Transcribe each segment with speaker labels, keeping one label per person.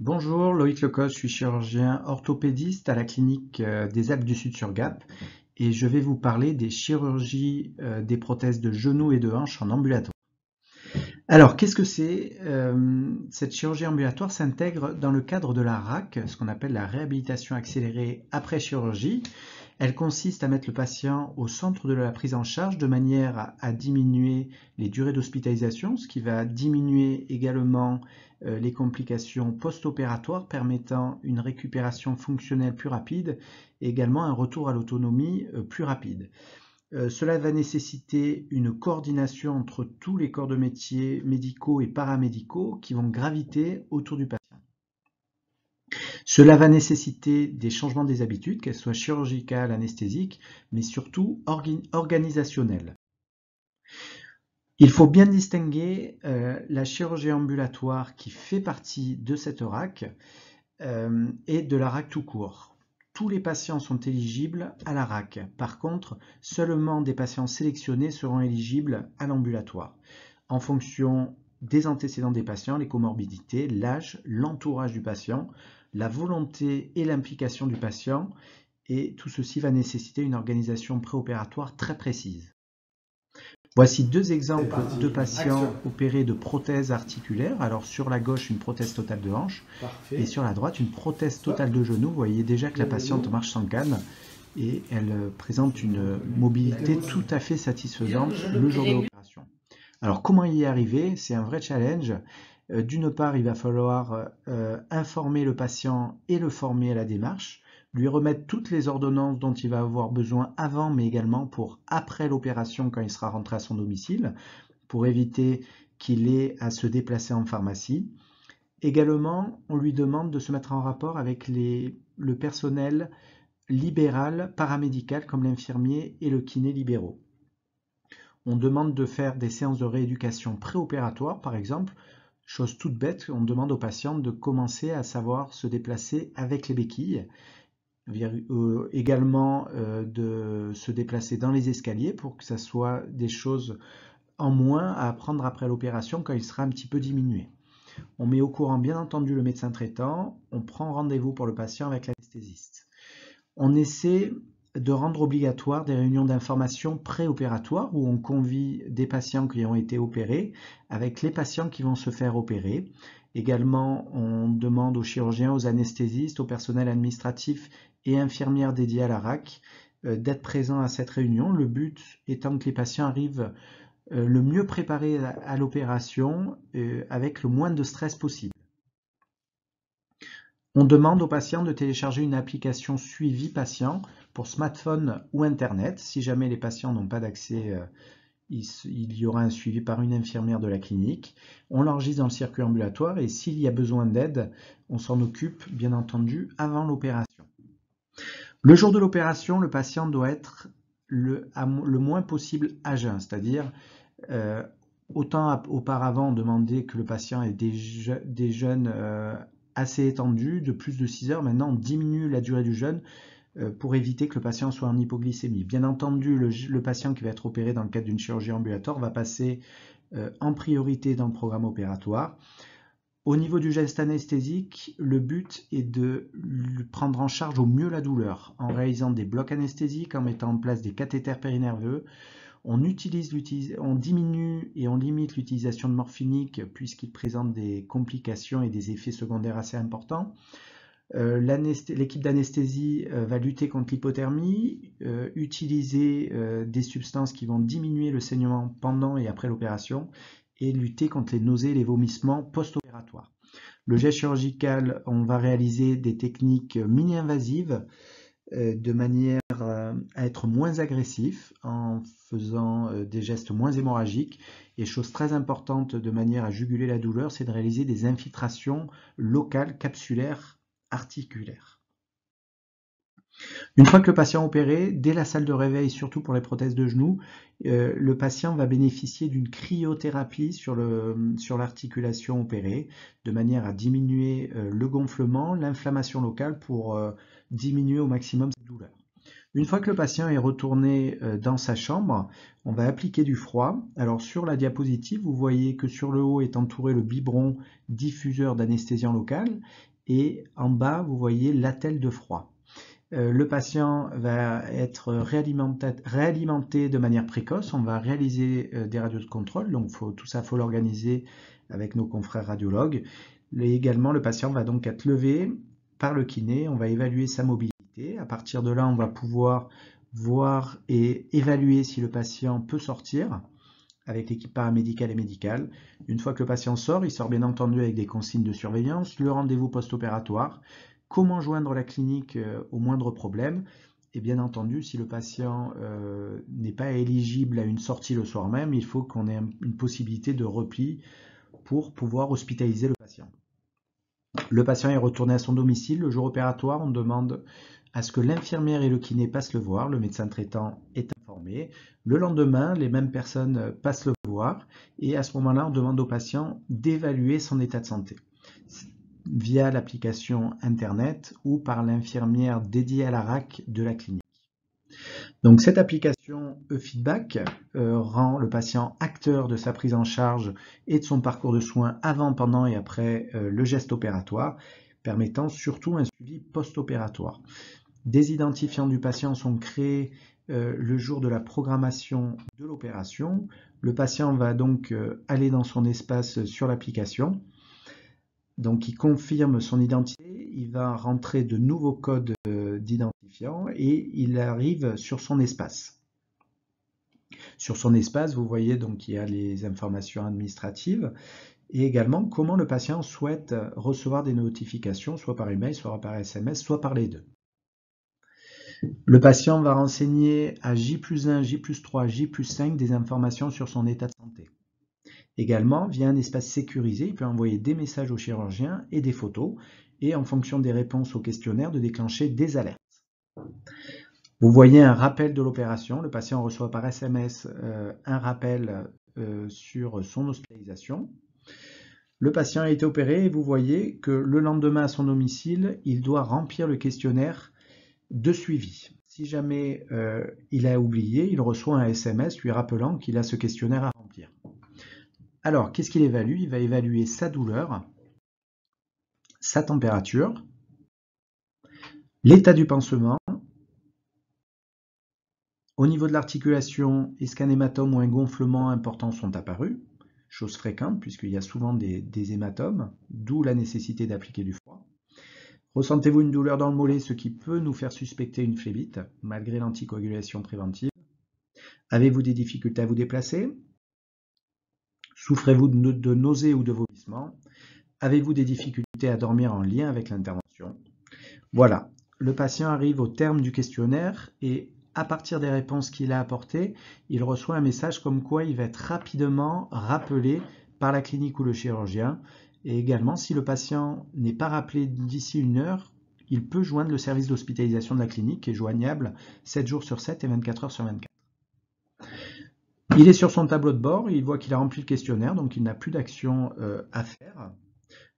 Speaker 1: Bonjour, Loïc Lecoq, je suis chirurgien orthopédiste à la clinique des Alpes du Sud sur Gap et je vais vous parler des chirurgies des prothèses de genoux et de hanches en ambulatoire. Alors, qu'est-ce que c'est? Cette chirurgie ambulatoire s'intègre dans le cadre de la RAC, ce qu'on appelle la réhabilitation accélérée après chirurgie. Elle consiste à mettre le patient au centre de la prise en charge de manière à diminuer les durées d'hospitalisation, ce qui va diminuer également les complications post-opératoires permettant une récupération fonctionnelle plus rapide et également un retour à l'autonomie plus rapide. Cela va nécessiter une coordination entre tous les corps de métier médicaux et paramédicaux qui vont graviter autour du patient. Cela va nécessiter des changements des habitudes, qu'elles soient chirurgicales, anesthésiques, mais surtout organisationnelles. Il faut bien distinguer la chirurgie ambulatoire qui fait partie de cette RAC et de la RAC tout court. Tous les patients sont éligibles à la RAC. Par contre, seulement des patients sélectionnés seront éligibles à l'ambulatoire, en fonction des antécédents des patients, les comorbidités, l'âge, l'entourage du patient, la volonté et l'implication du patient, et tout ceci va nécessiter une organisation préopératoire très précise. Voici deux exemples de patients opérés de prothèses articulaires. Alors sur la gauche, une prothèse totale de hanche et sur la droite, une prothèse totale de genou. Vous voyez déjà que la patiente marche sans canne et elle présente une mobilité tout à fait satisfaisante le jour de l'opération. Alors comment y arriver? C'est un vrai challenge. D'une part, il va falloir informer le patient et le former à la démarche, lui remettre toutes les ordonnances dont il va avoir besoin avant, mais également pour après l'opération quand il sera rentré à son domicile, pour éviter qu'il ait à se déplacer en pharmacie. Également, on lui demande de se mettre en rapport avec le personnel libéral, paramédical, comme l'infirmier et le kiné libéraux. On demande de faire des séances de rééducation préopératoire, par exemple. Chose toute bête, on demande aux patients de commencer à savoir se déplacer avec les béquilles. Également de se déplacer dans les escaliers pour que ça soit des choses en moins à apprendre après l'opération quand il sera un petit peu diminué. On met au courant bien entendu le médecin traitant, on prend rendez-vous pour le patient avec l'anesthésiste. On essaie de rendre obligatoire des réunions d'information préopératoires où on convie des patients qui ont été opérés avec les patients qui vont se faire opérer. Également, on demande aux chirurgiens, aux anesthésistes, au personnel administratif et infirmières dédiés à la RAC d'être présents à cette réunion. Le but étant que les patients arrivent le mieux préparés à l'opération avec le moins de stress possible. On demande aux patients de télécharger une application suivi patient pour smartphone ou internet. Si jamais les patients n'ont pas d'accès, il y aura un suivi par une infirmière de la clinique. On l'enregistre dans le circuit ambulatoire et s'il y a besoin d'aide, on s'en occupe bien entendu avant l'opération. Le jour de l'opération, le patient doit être le moins possible à jeun, c'est-à-dire autant auparavant on demandait que le patient ait des jeûnes assez étendus, de plus de 6 heures. Maintenant, on diminue la durée du jeûne pour éviter que le patient soit en hypoglycémie. Bien entendu, le patient qui va être opéré dans le cadre d'une chirurgie ambulatoire va passer en priorité dans le programme opératoire. Au niveau du geste anesthésique, le but est de prendre en charge au mieux la douleur en réalisant des blocs anesthésiques, en mettant en place des cathéters périnerveux. On diminue et on limite l'utilisation de morphinique puisqu'il présente des complications et des effets secondaires assez importants. L'équipe d'anesthésie va lutter contre l'hypothermie, utiliser des substances qui vont diminuer le saignement pendant et après l'opération et lutter contre les nausées et les vomissements post-opératoires. Le geste chirurgical, on va réaliser des techniques mini-invasives de manière à être moins agressif en faisant des gestes moins hémorragiques. Et chose très importante de manière à juguler la douleur, c'est de réaliser des infiltrations locales capsulaires articulaires. Une fois que le patient est opéré, dès la salle de réveil, surtout pour les prothèses de genoux, le patient va bénéficier d'une cryothérapie sur l'articulation opérée, de manière à diminuer le gonflement, l'inflammation locale pour diminuer au maximum cette douleur. Une fois que le patient est retourné dans sa chambre, on va appliquer du froid. Alors sur la diapositive, vous voyez que sur le haut est entouré le biberon diffuseur d'anesthésiant local et en bas, vous voyez l'attelle de froid. Le patient va être réalimenté de manière précoce. On va réaliser des radios de contrôle, donc tout ça, il faut l'organiser avec nos confrères radiologues. Et également, le patient va donc être levé par le kiné. On va évaluer sa mobilité. À partir de là, on va pouvoir voir et évaluer si le patient peut sortir avec l'équipe paramédicale et médicale. Une fois que le patient sort, il sort bien entendu avec des consignes de surveillance, le rendez-vous post-opératoire, comment joindre la clinique au moindre problème, et bien entendu, si le patient n'est pas éligible à une sortie le soir même, il faut qu'on ait une possibilité de repli pour pouvoir hospitaliser le patient. Le patient est retourné à son domicile. Le jour opératoire, on demande à ce que l'infirmière et le kiné passent le voir. Le médecin traitant est informé. Le lendemain, les mêmes personnes passent le voir. Et à ce moment-là, on demande au patient d'évaluer son état de santé via l'application Internet ou par l'infirmière dédiée à la RAC de la clinique. Donc cette application e-feedback rend le patient acteur de sa prise en charge et de son parcours de soins avant, pendant et après le geste opératoire, permettant surtout un suivi post-opératoire. Des identifiants du patient sont créés le jour de la programmation de l'opération. Le patient va donc aller dans son espace sur l'application. Donc il confirme son identité, il va rentrer de nouveaux codes d'identifiant et il arrive sur son espace. Sur son espace, vous voyez donc il y a les informations administratives et également comment le patient souhaite recevoir des notifications, soit par email, soit par SMS, soit par les deux. Le patient va renseigner à J+1, J+3, J+5 des informations sur son état de santé. Également, via un espace sécurisé, il peut envoyer des messages au chirurgien et des photos, et en fonction des réponses au questionnaire, de déclencher des alertes. Vous voyez un rappel de l'opération. Le patient reçoit par SMS un rappel sur son hospitalisation. Le patient a été opéré et vous voyez que le lendemain à son domicile, il doit remplir le questionnaire de suivi. Si jamais il a oublié, il reçoit un SMS lui rappelant qu'il a ce questionnaire à remplir. Alors, qu'est-ce qu'il évalue? Il va évaluer sa douleur, sa température, l'état du pansement. Au niveau de l'articulation, est-ce qu'un hématome ou un gonflement important sont apparus? Chose fréquente puisqu'il y a souvent des hématomes, d'où la nécessité d'appliquer du froid. Ressentez-vous une douleur dans le mollet, ce qui peut nous faire suspecter une phlébite, malgré l'anticoagulation préventive? Avez-vous des difficultés à vous déplacer? Souffrez-vous de nausées ou de vomissements? Avez-vous des difficultés à dormir en lien avec l'intervention? Voilà, le patient arrive au terme du questionnaire et à partir des réponses qu'il a apportées, il reçoit un message comme quoi il va être rapidement rappelé par la clinique ou le chirurgien. Et également, si le patient n'est pas rappelé d'ici 1 heure, il peut joindre le service d'hospitalisation de la clinique qui est joignable 7 jours sur 7 et 24 heures sur 24. Il est sur son tableau de bord, il voit qu'il a rempli le questionnaire, donc il n'a plus d'action à faire.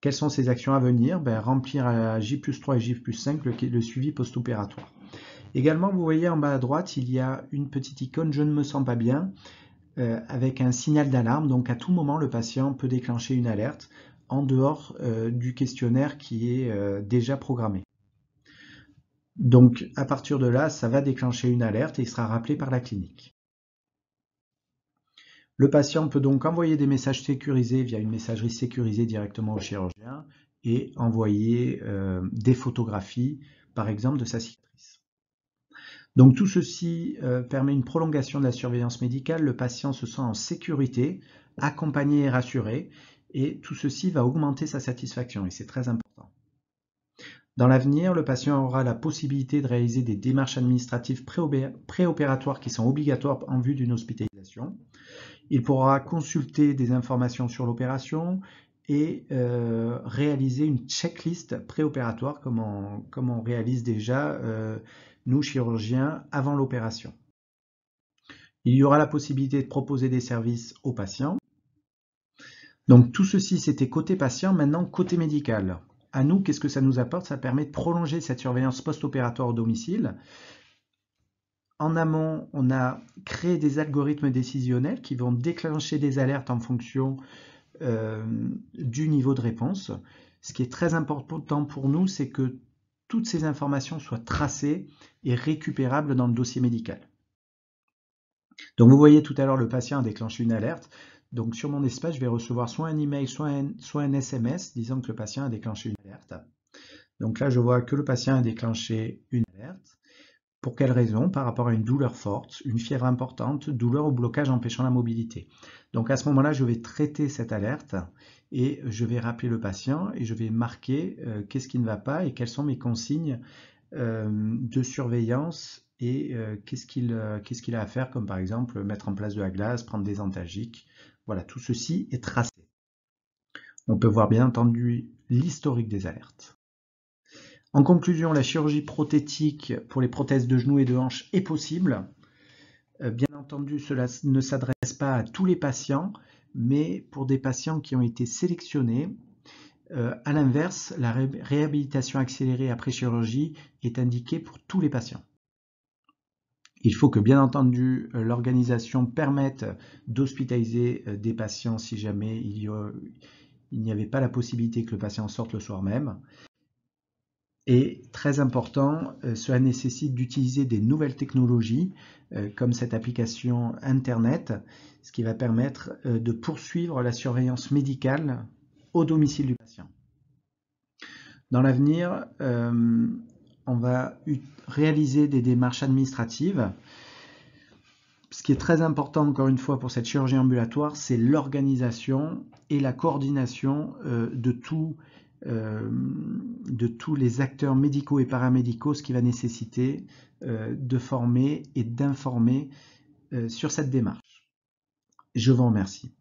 Speaker 1: Quelles sont ses actions à venir? Remplir à J+3 et J+5 le suivi post-opératoire. Également, vous voyez en bas à droite, il y a une petite icône « Je ne me sens pas bien » avec un signal d'alarme. Donc à tout moment, le patient peut déclencher une alerte en dehors du questionnaire qui est déjà programmé. Donc à partir de là, ça va déclencher une alerte et il sera rappelé par la clinique. Le patient peut donc envoyer des messages sécurisés via une messagerie sécurisée directement au chirurgien et envoyer des photographies, par exemple, de sa cicatrice. Donc tout ceci permet une prolongation de la surveillance médicale. Le patient se sent en sécurité, accompagné et rassuré, et tout ceci va augmenter sa satisfaction, et c'est très important. Dans l'avenir, le patient aura la possibilité de réaliser des démarches administratives préopératoires qui sont obligatoires en vue d'une hospitalisation. Il pourra consulter des informations sur l'opération et réaliser une checklist préopératoire comme on réalise déjà nous chirurgiens avant l'opération. Il y aura la possibilité de proposer des services aux patients. Donc tout ceci c'était côté patient, maintenant côté médical. À nous, qu'est-ce que ça nous apporte? Ça permet de prolonger cette surveillance post-opératoire au domicile En amont, on a créé des algorithmes décisionnels qui vont déclencher des alertes en fonction du niveau de réponse. Ce qui est très important pour nous, c'est que toutes ces informations soient tracées et récupérables dans le dossier médical. Donc vous voyez tout à l'heure, le patient a déclenché une alerte. Donc sur mon espace, je vais recevoir soit un email, soit un SMS disant que le patient a déclenché une alerte. Donc là, je vois que le patient a déclenché une alerte. Pour quelle raison? Par rapport à une douleur forte, une fièvre importante, douleur ou blocage empêchant la mobilité. Donc à ce moment-là, je vais traiter cette alerte et je vais rappeler le patient et je vais marquer qu'est-ce qui ne va pas et quelles sont mes consignes de surveillance et qu'est-ce qu'il a à faire, comme par exemple mettre en place de la glace, prendre des antalgiques. Voilà, tout ceci est tracé. On peut voir bien entendu l'historique des alertes. En conclusion, la chirurgie prothétique pour les prothèses de genoux et de hanches est possible. Bien entendu, cela ne s'adresse pas à tous les patients, mais pour des patients qui ont été sélectionnés. À l'inverse, la réhabilitation accélérée après chirurgie est indiquée pour tous les patients. Il faut que, bien entendu, l'organisation permette d'hospitaliser des patients si jamais il n'y avait pas la possibilité que le patient sorte le soir même. Et très important, cela nécessite d'utiliser des nouvelles technologies comme cette application Internet, ce qui va permettre de poursuivre la surveillance médicale au domicile du patient. Dans l'avenir, on va réaliser des démarches administratives. Ce qui est très important, encore une fois, pour cette chirurgie ambulatoire, c'est l'organisation et la coordination de tous les acteurs médicaux et paramédicaux, ce qui va nécessiter de former et d'informer sur cette démarche. Je vous remercie.